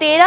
13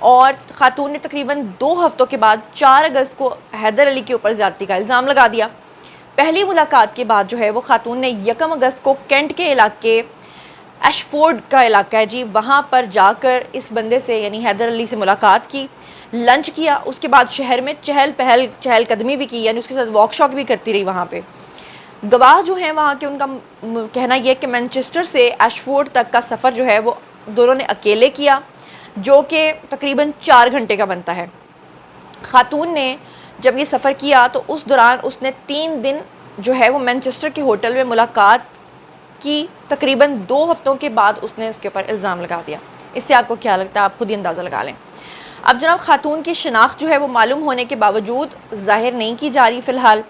اور خاتون نے تقریباً 2 ہفتوں کے بعد 4 اگست کو حیدر علی کے اوپر زیادتی کا الزام لگا دیا۔ پہلی ملاقات کے بعد جو ہے وہ خاتون نے 1 اگست کو کینٹ کے علاقے ایشفورڈ کا علاقہ ہے جی، وہاں پر جا کر اس بندے سے یعنی حیدر علی سے ملاقات کی، لنچ کیا، اس کے بعد شہر میں چہل قدمی بھی کی، یعنی اس کے ساتھ واک شاک بھی کرتی رہی وہاں پہ۔ گواہ جو ہیں وہاں کے، ان کا کہنا یہ کہ مینچسٹر سے ایشفورڈ تک کا سفر جو ہے وہ دونوں نے اکیلے کیا، جو کہ تقریباً 4 گھنٹے کا بنتا ہے۔ خاتون نے جب یہ سفر کیا تو اس دوران اس نے 3 دن جو ہے وہ مینچسٹر کے ہوٹل میں ملاقات کی، تقریباً 2 ہفتوں کے بعد اس نے اس کے اوپر الزام لگا دیا۔ اس سے آپ کو کیا لگتا ہے؟ آپ خود ہی اندازہ لگا لیں۔ اب جناب خاتون کی شناخت جو ہے وہ معلوم ہونے کے باوجود ظاہر نہیں کی جا رہی فی الحال،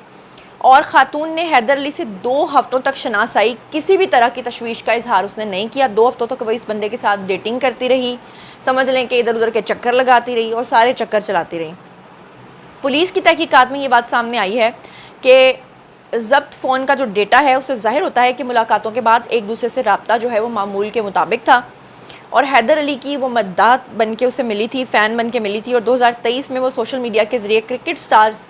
اور خاتون نے حیدر علی سے 2 ہفتوں تک شناسائی، کسی بھی طرح کی تشویش کا اظہار اس نے نہیں کیا۔ 2 ہفتوں تک وہ اس بندے کے ساتھ ڈیٹنگ کرتی رہی، سمجھ لیں کہ ادھر ادھر کے چکر لگاتی رہی اور سارے چکر چلاتی رہی۔ پولیس کی تحقیقات میں یہ بات سامنے آئی ہے کہ ضبط فون کا جو ڈیٹا ہے اس سے ظاہر ہوتا ہے کہ ملاقاتوں کے بعد ایک دوسرے سے رابطہ جو ہے وہ معمول کے مطابق تھا، اور حیدر علی کی وہ مداح بن کے اسے ملی تھی، فین بن کے ملی تھی، اور 2023 میں وہ سوشل میڈیا کے ذریعے کرکٹ سٹارز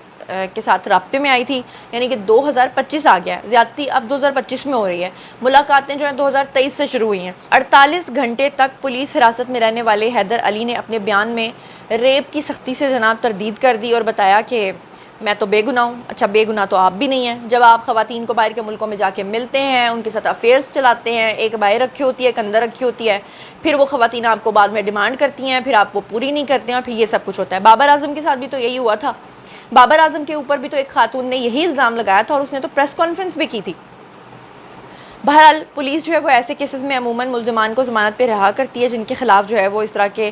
کے ساتھ رابطے میں آئی تھی، یعنی کہ 2025 آ گیا ہے، زیادتی اب 2025 میں ہو رہی ہے، ملاقاتیں جو ہیں 2023 سے شروع ہوئی ہیں۔ 48 گھنٹے تک پولیس حراست میں رہنے والے حیدر علی نے اپنے بیان میں ریپ کی سختی سے جناب تردید کر دی اور بتایا کہ میں تو بے گناہ ہوں۔ اچھا بے گناہ تو آپ بھی نہیں ہیں، جب آپ خواتین کو باہر کے ملکوں میں جا کے ملتے ہیں، ان کے ساتھ افیئرز چلاتے ہیں، ایک باہر رکھی ہوتی ہے ایک اندر رکھی ہوتی ہے، پھر وہ خواتین آپ کو بعد میں ڈیمانڈ کرتی ہیں، پھر آپ وہ پوری نہیں کرتے ہیں، اور پھر یہ سب کچھ ہوتا ہے۔ بابر اعظم کے ساتھ بھی تو یہی ہوا تھا، بابر اعظم کے اوپر بھی تو ایک خاتون نے یہی الزام لگایا تھا، اور اس نے تو پریس کانفرنس بھی کی تھی۔ بہرحال پولیس جو ہے وہ ایسے کیسز میں عموماً ملزمان کو ضمانت پہ رہا کرتی ہے جن کے خلاف جو ہے وہ اس طرح کے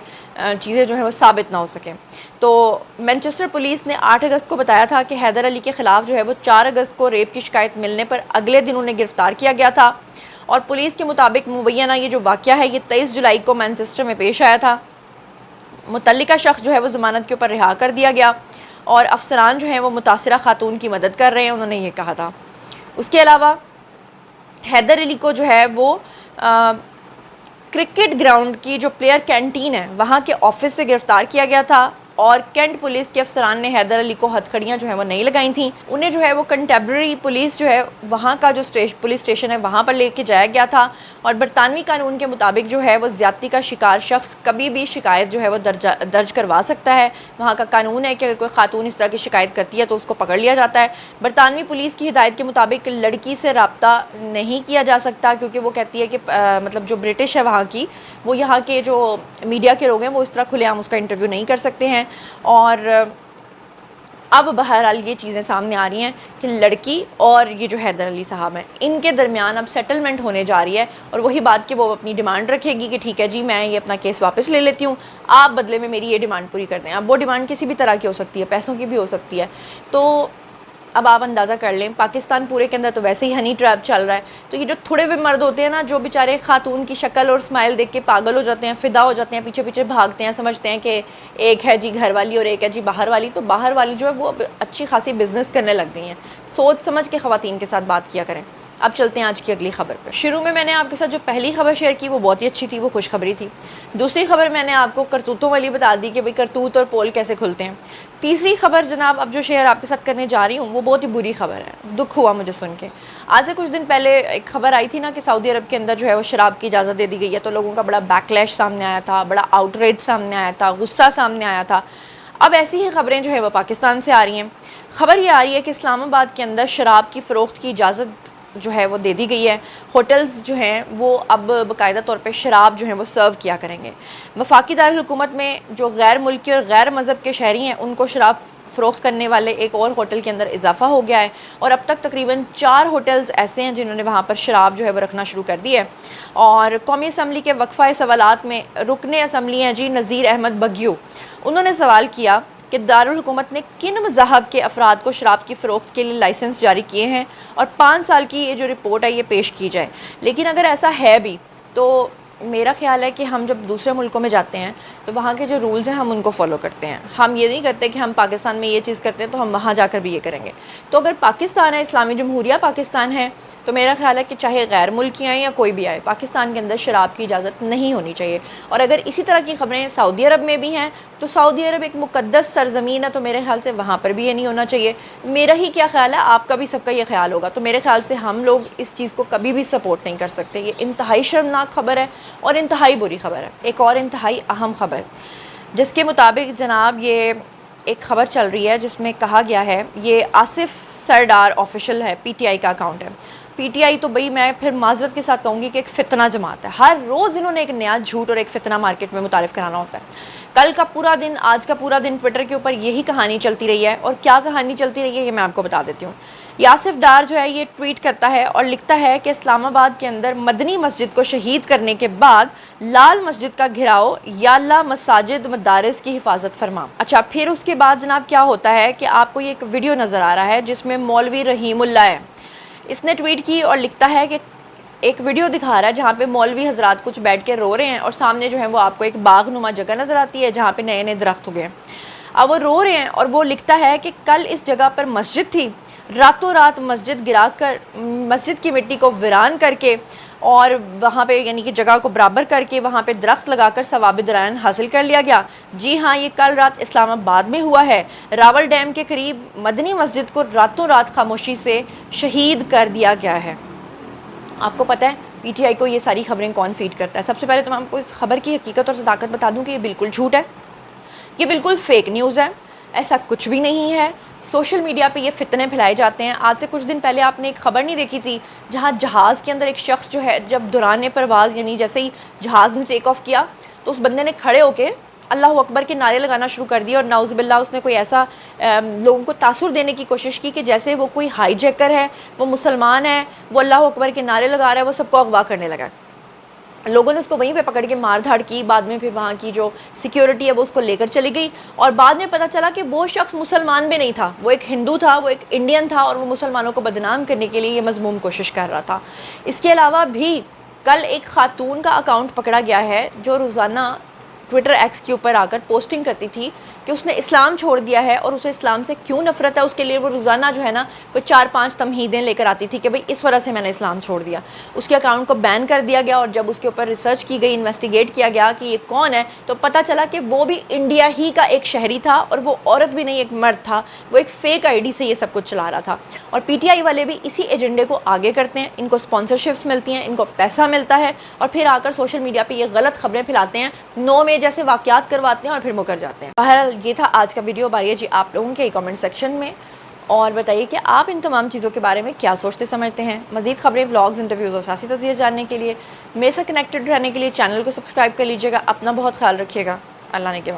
چیزیں جو ہیں وہ ثابت نہ ہو سکیں۔ تو مینچسٹر پولیس نے 8 اگست کو بتایا تھا کہ حیدر علی کے خلاف جو ہے وہ 4 اگست کو ریپ کی شکایت ملنے پر اگلے دن انہیں گرفتار کیا گیا تھا، اور پولیس کے مطابق مبینہ یہ جو واقعہ ہے یہ 23 جولائی کو مینچسٹر میں پیش آیا تھا۔ متعلقہ شخص جو ہے وہ ضمانت کے اوپر رہا کر دیا گیا، اور افسران جو ہیں وہ متاثرہ خاتون کی مدد کر رہے ہیں، انہوں نے یہ کہا تھا۔ اس کے علاوہ حیدر علی کو جو ہے وہ کرکٹ گراؤنڈ کی جو پلیئر کینٹین ہے وہاں کے آفس سے گرفتار کیا گیا تھا، اور کینٹ پولیس کے افسران نے حیدر علی کو ہتھ کڑیاں جو ہیں وہ نہیں لگائیں تھیں، انہیں جو ہے وہ کنٹیمپرری پولیس جو ہے وہاں کا جو پولیس اسٹیشن ہے وہاں پر لے کے جایا گیا تھا، اور برطانوی قانون کے مطابق جو ہے وہ زیادتی کا شکار شخص کبھی بھی شکایت جو ہے وہ درج کروا سکتا ہے۔ وہاں کا قانون ہے کہ اگر کوئی خاتون اس طرح کی شکایت کرتی ہے تو اس کو پکڑ لیا جاتا ہے۔ برطانوی پولیس کی ہدایت کے مطابق لڑکی سے رابطہ نہیں کیا جا سکتا، کیونکہ وہ کہتی ہے کہ مطلب جو برٹش ہے وہاں کی، وہ یہاں کے جو میڈیا کے لوگ ہیں وہ اس طرح کھلے عام اس کا انٹرویو نہیں کر سکتے ہیں۔ اور اب بہرحال یہ چیزیں سامنے آ رہی ہیں کہ لڑکی اور یہ جو حیدر علی صاحب ہیں ان کے درمیان اب سیٹلمنٹ ہونے جا رہی ہے، اور وہی بات کہ وہ اپنی ڈیمانڈ رکھے گی کہ ٹھیک ہے جی میں یہ اپنا کیس واپس لے لیتی ہوں، آپ بدلے میں میری یہ ڈیمانڈ پوری کر دیں۔ اب وہ ڈیمانڈ کسی بھی طرح کی ہو سکتی ہے، پیسوں کی بھی ہو سکتی ہے۔ تو اب آپ اندازہ کر لیں پاکستان پورے کے اندر تو ویسے ہی ہنی ٹریپ چل رہا ہے، تو یہ جو تھوڑے بھی مرد ہوتے ہیں نا جو بیچارے خاتون کی شکل اور اسمائل دیکھ کے پاگل ہو جاتے ہیں، فدا ہو جاتے ہیں، پیچھے پیچھے بھاگتے ہیں، سمجھتے ہیں کہ ایک ہے جی گھر والی اور ایک ہے جی باہر والی، تو باہر والی جو ہے وہ اچھی خاصی بزنس کرنے لگ گئی ہیں۔ سوچ سمجھ کے خواتین کے ساتھ بات کیا کریں۔ اب چلتے ہیں آج کی اگلی خبر پر۔ شروع میں نے آپ کے ساتھ جو پہلی خبر شیئر کی وہ بہت ہی اچھی تھی، وہ خوشخبری تھی۔ دوسری خبر میں نے آپ کو کرتوتوں والی بتا دی کہ بھئی کرتوت اور پول کیسے کھلتے ہیں۔ تیسری خبر جناب اب جو شیئر آپ کے ساتھ کرنے جا رہی ہوں وہ بہت ہی بری خبر ہے، دکھ ہوا مجھے سن کے۔ آج سے کچھ دن پہلے ایک خبر آئی تھی نا کہ سعودی عرب کے اندر جو ہے وہ شراب کی اجازت دے دی گئی ہے، تو لوگوں کا بڑا بیک لیش سامنے آیا تھا، بڑا آؤٹ ریج سامنے آیا تھا، غصہ سامنے آیا تھا۔ اب ایسی ہی خبریں جو ہے وہ پاکستان سے آ رہی ہیں۔ خبر یہ آ رہی ہے کہ اسلام آباد کے اندر شراب کی فروخت کی اجازت جو ہے وہ دے دی گئی ہے۔ ہوٹلز جو ہیں وہ اب باقاعدہ طور پہ شراب جو ہیں وہ سرو کیا کریں گے۔ وفاقی دارالحکومت میں جو غیر ملکی اور غیر مذہب کے شہری ہیں ان کو شراب فروخت کرنے والے ایک اور ہوٹل کے اندر اضافہ ہو گیا ہے، اور اب تک تقریباً 4 ہوٹلز ایسے ہیں جنہوں نے وہاں پر شراب جو ہے وہ رکھنا شروع کر دی ہے۔ اور قومی اسمبلی کے وقفہ سوالات میں رکن اسمبلی ہیں جی نذیر احمد بگیو، انہوں نے سوال کیا کہ دارالحکومت نے کن مذاہب کے افراد کو شراب کی فروخت کے لیے لائسنس جاری کیے ہیں، اور 5 سال کی یہ جو رپورٹ ہے یہ پیش کی جائے۔ لیکن اگر ایسا ہے بھی تو میرا خیال ہے کہ ہم جب دوسرے ملکوں میں جاتے ہیں تو وہاں کے جو رولز ہیں ہم ان کو فالو کرتے ہیں، ہم یہ نہیں کرتے کہ ہم پاکستان میں یہ چیز کرتے ہیں تو ہم وہاں جا کر بھی یہ کریں گے۔ تو اگر پاکستان ہے، اسلامی جمہوریہ پاکستان ہے، تو میرا خیال ہے کہ چاہے غیر ملکی آئیں یا کوئی بھی آئے، پاکستان کے اندر شراب کی اجازت نہیں ہونی چاہیے. اور اگر اسی طرح کی خبریں سعودی عرب میں بھی ہیں تو سعودی عرب ایک مقدس سرزمین ہے، تو میرے خیال سے وہاں پر بھی یہ نہیں ہونا چاہیے. میرا ہی کیا خیال ہے، آپ کا بھی سب کا یہ خیال ہوگا. تو میرے خیال سے ہم لوگ اس چیز کو کبھی بھی سپورٹ نہیں کر سکتے. یہ انتہائی شرمناک خبر ہے اور انتہائی بری خبر ہے. ایک اور انتہائی اہم خبر جس کے مطابق جناب یہ ایک خبر چل رہی ہے جس میں کہا گیا ہے، یہ آصف سردار آفیشل ہے، پی ٹی آئی کا اکاؤنٹ ہے. پی ٹی آئی تو بھئی میں پھر معذرت کے ساتھ کہوں گی کہ ایک فتنہ جماعت ہے. ہر روز انہوں نے ایک نیا جھوٹ اور ایک فتنہ مارکیٹ میں متعارف کرانا ہوتا ہے. کل کا پورا دن، آج کا پورا دن ٹویٹر کے اوپر یہی کہانی چلتی رہی ہے. اور کیا کہانی چلتی رہی ہے یہ میں آپ کو بتا دیتی ہوں. آصف ڈار جو ہے یہ ٹویٹ کرتا ہے اور لکھتا ہے کہ اسلام آباد کے اندر مدنی مسجد کو شہید کرنے کے بعد لال مسجد کا گھراؤ، یا اللہ مساجد مدارس کی حفاظت فرما. اچھا، پھر اس کے بعد جناب کیا ہوتا ہے کہ آپ کو یہ ایک ویڈیو نظر آ رہا ہے جس میں مولوی رحیم اللہ ہے. اس نے ٹویٹ کی اور لکھتا ہے کہ ایک ویڈیو دکھا رہا ہے جہاں پہ مولوی حضرات کچھ بیٹھ کے رو رہے ہیں اور سامنے جو ہے وہ آپ کو ایک باغ نما جگہ نظر آتی ہے جہاں پہ نئے نئے درخت ہو گئے ہیں. اب وہ رو رہے ہیں اور وہ لکھتا ہے کہ کل اس جگہ پر مسجد تھی، راتوں رات مسجد گرا کر، مسجد کی مٹی کو ویران کر کے اور وہاں پہ یعنی کہ جگہ کو برابر کر کے وہاں پہ درخت لگا کر ثواب درائن حاصل کر لیا گیا. جی ہاں، یہ کل رات اسلام آباد میں ہوا ہے. راول ڈیم کے قریب مدنی مسجد کو راتوں رات خاموشی سے شہید کر دیا گیا ہے. آپ کو پتہ ہے پی ٹی آئی کو یہ ساری خبریں کون فیڈ کرتا ہے؟ سب سے پہلے تو میں آپ کو اس خبر کی حقیقت اور صداقت بتا دوں کہ یہ بالکل جھوٹ ہے، یہ بالکل فیک نیوز ہے. ایسا کچھ بھی نہیں ہے. سوشل میڈیا پہ یہ فتنے پھیلائے جاتے ہیں. آج سے کچھ دن پہلے آپ نے ایک خبر نہیں دیکھی تھی جہاں جہاز کے اندر ایک شخص جو ہے جب دوران پرواز یعنی جیسے ہی جہاز نے ٹیک آف کیا تو اس بندے نے کھڑے ہو کے اللہ اکبر کے نعرے لگانا شروع کر دیے اور نعوذ باللہ اس نے کوئی ایسا لوگوں کو تاثر دینے کی کوشش کی کہ جیسے وہ کوئی ہائی جیکر ہے، وہ مسلمان ہے، وہ اللہ اکبر کے نعرے لگا رہا ہے، وہ سب کو اغوا کرنے لگا. لوگوں نے اس کو وہیں پہ پکڑ کے مار دھاڑ کی. بعد میں پھر وہاں کی جو سیکیورٹی ہے وہ اس کو لے کر چلی گئی اور بعد میں پتہ چلا کہ وہ شخص مسلمان بھی نہیں تھا، وہ ایک ہندو تھا، وہ ایک انڈین تھا اور وہ مسلمانوں کو بدنام کرنے کے لیے یہ مذموم کوشش کر رہا تھا. اس کے علاوہ بھی کل ایک خاتون کا اکاؤنٹ پکڑا گیا ہے جو روزانہ ٹویٹر ایکس کے اوپر آ کر پوسٹنگ کرتی تھی کہ اس نے اسلام چھوڑ دیا ہے اور اسے اسلام سے کیوں نفرت ہے. اس کے لیے وہ روزانہ جو ہے نا کوئی 4-5 تمہیدیں لے کر آتی تھی کہ بھئی اس وجہ سے میں نے اسلام چھوڑ دیا. اس کے اکاؤنٹ کو بین کر دیا گیا اور جب اس کے اوپر ریسرچ کی گئی، انویسٹیگیٹ کیا گیا کہ یہ کون ہے تو پتہ چلا کہ وہ بھی انڈیا ہی کا ایک شہری تھا اور وہ عورت بھی نہیں، ایک مرد تھا. وہ ایک فیک آئی ڈی سے یہ سب کچھ چلا رہا تھا. اور پی ٹی آئی والے بھی اسی ایجنڈے کو آگے کرتے ہیں. ان کو اسپانسرشپس ملتی ہیں، ان کو پیسہ ملتا ہے اور پھر آ کر سوشل میڈیا پہ یہ غلط خبریں پھیلاتے ہیں، 9 مئی جیسے واقعات کرواتے ہیں اور پھر مکر جاتے ہیں. بہرحال یہ تھا آج کا ویڈیو. باری ہے جی آپ لوگوں کے کامنٹ سیکشن میں اور بتائیے کہ آپ ان تمام چیزوں کے بارے میں کیا سوچتے سمجھتے ہیں. مزید خبریں، ولاگز، انٹرویوز اور سیاسی تجزیے جاننے کے لیے، میرے سے کنیکٹڈ رہنے کے لیے چینل کو سبسکرائب کر لیجیے گا. اپنا بہت خیال رکھیے گا. اللہ نے کے